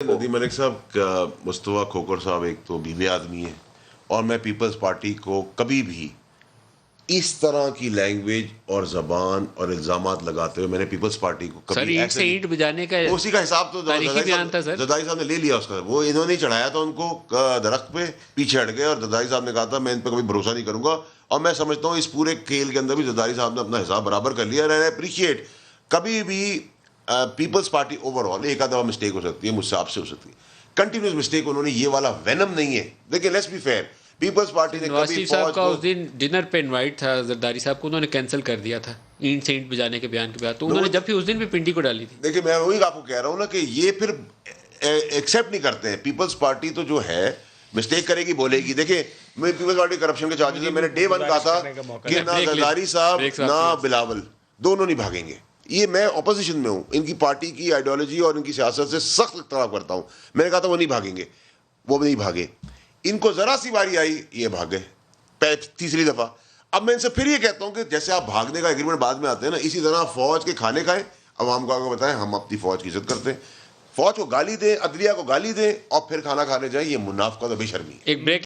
ندیم ملک صاحب کا مصطفیٰ کھوکھر صاحب ایک تو بیوے آدمی ہے اور میں پیپلز پارٹی کو کبھی بھی اس طرح کی لینگویج اور زبان اور الزامات لگاتے ہوئے میں نے پیپلز پارٹی کو سر کبھی اینٹ سے اینٹ بجانے کا اسی کا حساب تو تاریخی بیان تھا سر. زرداری صاحب نے لے لیا اس کا. وہ انہوں نے چڑھایا تھا ان کو درخت پہ, پیچھے ہٹ گئے اور زرداری صاحب نے کہا تھا میں ان پہ کبھی بھروسہ نہیں کروں گا. اور میں سمجھتا ہوں اس پورے کھیل کے اندر بھی زرداری صاحب نے اپنا حساب برابر کر لیا. اور اپریشیٹ کبھی بھی پیپلز پارٹی اوور آل ایک آدھا مسٹیک ہو سکتی ہے, مجھ سے آپ سے ہو سکتی ہے, کنٹینیوس مسٹیک انہوں نے یہ والا وینم نہیں ہے. دیکھیں let's be fair, Peoples Party نے نواز کبھی شریف صاحب فوج کا کو اس دن ڈنر پہ انوائٹ تھا زرداری صاحب کو, انہوں نے کینسل کر دیا تھا اینٹ سے اینٹ بجانے کے بیان کے بعد. تو انہوں نے جب بھی اس دن بھی پنڈی کو ڈالی تھی. دیکھیں میں وہی آپ کو کہہ رہا ہوں نا کہ یہ پھر ایکسیپٹ نہیں کرتے ہیں. پیپلز پارٹی تو جو ہے مسٹیک کرے گی, بولے گی. دیکھیں میں پیپلز پارٹی کرپشن کے چارجز میں نے ڈے ون کہا تھا کہ نہ زرداری صاحب نہ بلاول دونوں نہیں بھاگیں گے. یہ میں اپوزیشن میں ہوں, ان کی پارٹی کی آئیڈیالوجی اور ان کی سیاست سے سخت اختلاف کرتا ہوں. میں نے کہا تھا وہ نہیں بھاگیں گے, وہ نہیں بھاگے. ان کو ذرا سی باری آئی یہ بھاگے تیسری دفعہ. اب میں ان سے پھر یہ کہتا ہوں کہ جیسے آپ بھاگنے کا ایگریمنٹ بعد میں آتے ہیں نا, اسی طرح فوج کے کھانے کھائیں, عوام کو آگے بتائیں ہم اپنی فوج کی عزت کرتے ہیں. فوج کو گالی دیں, عدلیہ کو گالی دیں اور پھر کھانا کھانے جائیں, یہ منافقت اور بے شرمی ہے. ایک بریک